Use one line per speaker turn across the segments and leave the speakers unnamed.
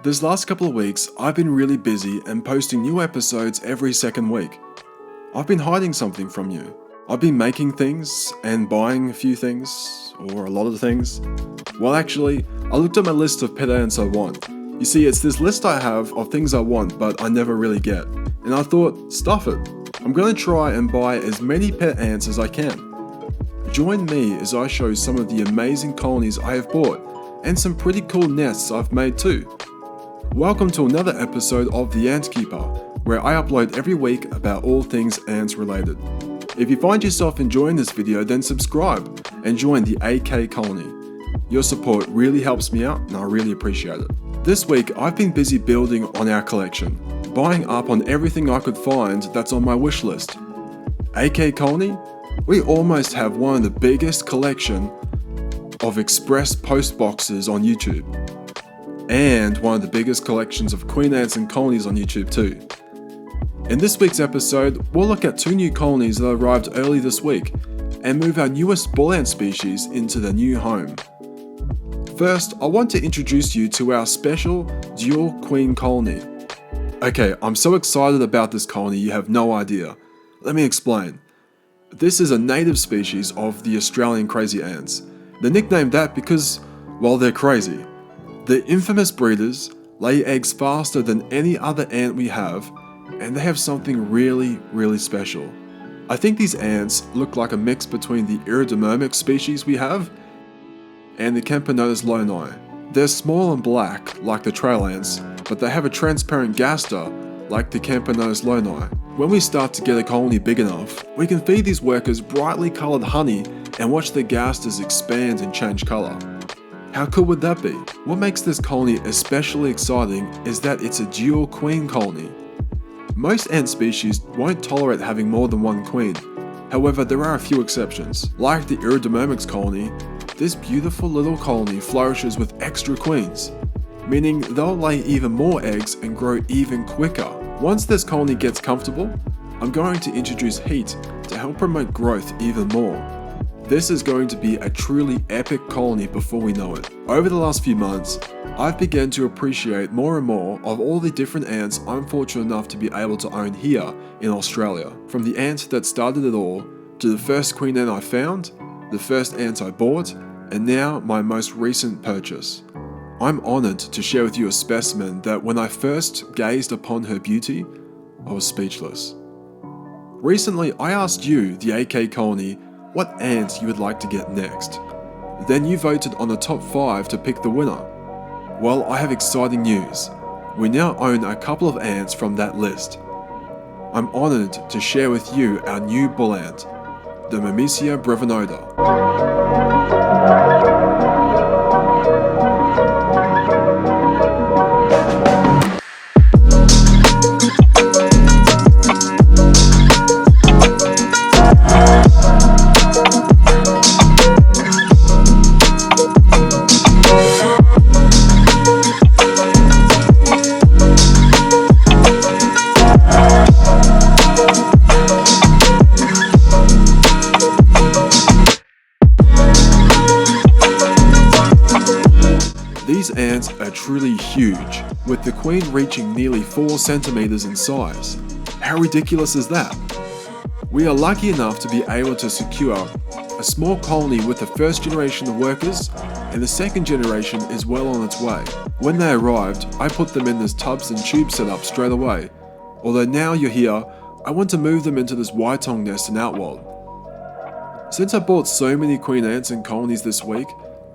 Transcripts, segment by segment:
This last couple of weeks, I've been really busy and posting new episodes every second week. I've been hiding something from you. I've been making things and buying a few things, or a lot of things. Well, actually, I looked at my list of pet ants I want. You see, it's this list I have of things I want but I never really get. And I thought, stuff it. I'm going to try and buy as many pet ants as I can. Join me as I show some of the amazing colonies I have bought and some pretty cool nests I've made too. Welcome to another episode of The Ant Keeper, where I upload every week about all things ants related. If you find yourself enjoying this video, then subscribe and join the AK Colony. Your support really helps me out and I really appreciate it. This week I've been busy building on our collection, buying up on everything I could find that's on my wish list. AK Colony, we almost have one of the biggest collection of express post boxes on YouTube. And one of the biggest collections of queen ants and colonies on YouTube too. In this week's episode, we'll look at two new colonies that arrived early this week and move our newest bull ant species into their new home. First, I want to introduce you to our special dual queen colony. Okay, I'm so excited about this colony you have no idea. Let me explain. This is a native species of the Australian crazy ants. They're nicknamed that because, well, they're crazy. The infamous breeders lay eggs faster than any other ant we have, and they have something really special. I think these ants look like a mix between the Iridomyrmex species we have and the Camponotus loni. They're small and black like the trail ants, but they have a transparent gaster like the Camponotus loni. When we start to get a colony big enough, we can feed these workers brightly coloured honey and watch the gasters expand and change colour. How cool would that be? What makes this colony especially exciting is that it's a dual queen colony. Most ant species won't tolerate having more than one queen. However, there are a few exceptions. Like the Iridomyrmex colony, this beautiful little colony flourishes with extra queens, meaning they'll lay even more eggs and grow even quicker. Once this colony gets comfortable, I'm going to introduce heat to help promote growth even more. This is going to be a truly epic colony before we know it. Over the last few months, I've begun to appreciate more and more of all the different ants I'm fortunate enough to be able to own here in Australia. From the ant that started it all, to the first queen ant I found, the first ant I bought, and now my most recent purchase. I'm honoured to share with you a specimen that when I first gazed upon her beauty, I was speechless. Recently, I asked you, the AK Colony, what ant you would like to get next. Then you voted on the top 5 to pick the winner. Well, I have exciting news. We now own a couple of ants from that list. I'm honoured to share with you our new bull ant, the Myrmecia brevinota. These ants are truly huge, with the queen reaching nearly 4 centimeters in size. How ridiculous is that? We are lucky enough to be able to secure a small colony with the first generation of workers, and the second generation is well on its way. When they arrived, I put them in this tubs and tube setup straight away. Although now you're here, I want to move them into this Waitong Nest in Outworld. Since I bought so many queen ants and colonies this week,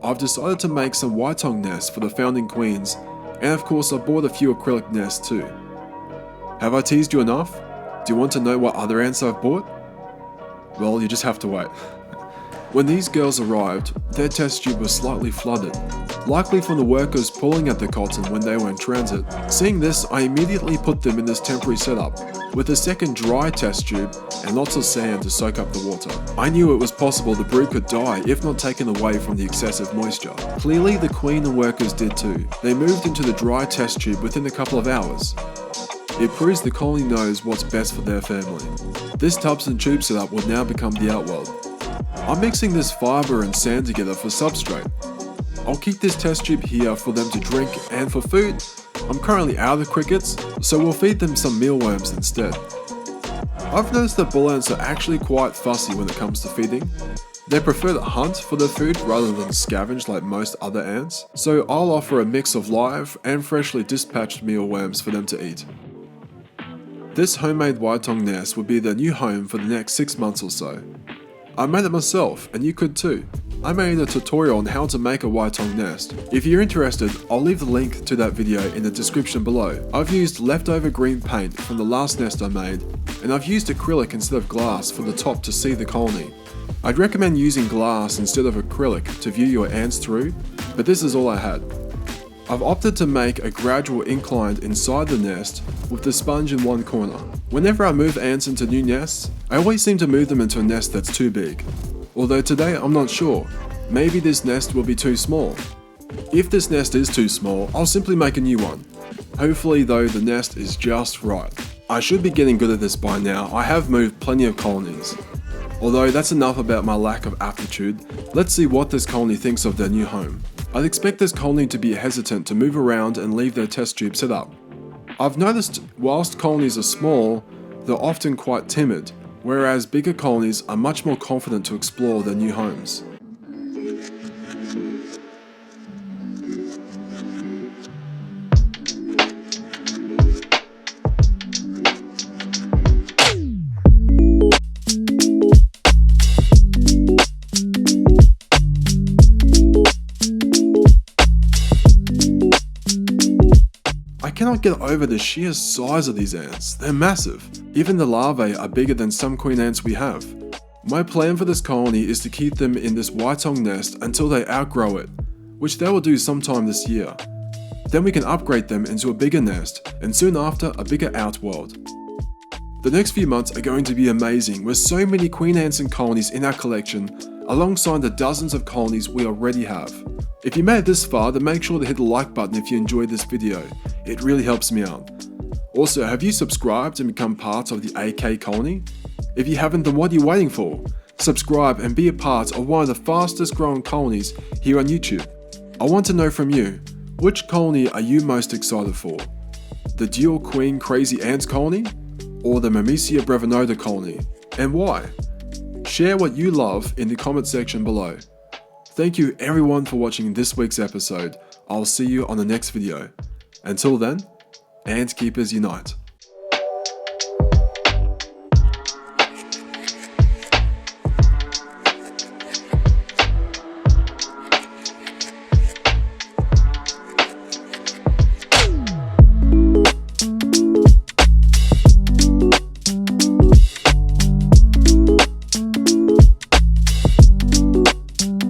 I've decided to make some Waitong nests for the founding queens, and of course I bought a few acrylic nests too. Have I teased you enough? Do you want to know what other ants I've bought? Well, you just have to wait. When these girls arrived, their test tube was slightly flooded, likely from the workers pulling at the cotton when they were in transit. Seeing this, I immediately put them in this temporary setup, with a second dry test tube and lots of sand to soak up the water. I knew it was possible the brood could die if not taken away from the excessive moisture. Clearly the queen and workers did too. They moved into the dry test tube within a couple of hours. It proves the colony knows what's best for their family. This tubs and tube setup will now become the outworld. I'm mixing this fibre and sand together for substrate. I'll keep this test tube here for them to drink, and for food, I'm currently out of crickets, so we'll feed them some mealworms instead. I've noticed that bull ants are actually quite fussy when it comes to feeding. They prefer to hunt for their food rather than scavenge like most other ants, so I'll offer a mix of live and freshly dispatched mealworms for them to eat. This homemade Waitong nest will be their new home for the next 6 months or so. I made it myself, and you could too. I made a tutorial on how to make a Waitong nest. If you're interested, I'll leave the link to that video in the description below. I've used leftover green paint from the last nest I made, and I've used acrylic instead of glass for the top to see the colony. I'd recommend using glass instead of acrylic to view your ants through, but this is all I had. I've opted to make a gradual incline inside the nest with the sponge in one corner. Whenever I move ants into new nests, I always seem to move them into a nest that's too big. Although today I'm not sure, maybe this nest will be too small. If this nest is too small, I'll simply make a new one. Hopefully though the nest is just right. I should be getting good at this by now. I have moved plenty of colonies. Although that's enough about my lack of aptitude, let's see what this colony thinks of their new home. I'd expect this colony to be hesitant to move around and leave their test tube set up. I've noticed whilst colonies are small, they're often quite timid, whereas bigger colonies are much more confident to explore their new homes. I cannot get over the sheer size of these ants. They're massive. Even the larvae are bigger than some queen ants we have. My plan for this colony is to keep them in this Waitong nest until they outgrow it, which they will do sometime this year. Then we can upgrade them into a bigger nest, and soon after a bigger outworld. The next few months are going to be amazing with so many queen ants and colonies in our collection, alongside the dozens of colonies we already have. If you made it this far, then make sure to hit the like button if you enjoyed this video. It really helps me out. Also, have you subscribed and become part of the AK colony? If you haven't, then what are you waiting for? Subscribe and be a part of one of the fastest growing colonies here on YouTube. I want to know from you, which colony are you most excited for? The dual queen crazy ants colony? Or the Myrmecia brevinota colony? And why? Share what you love in the comment section below. Thank you everyone for watching this week's episode. I'll see you on the next video. Until then, Ant Keepers Unite.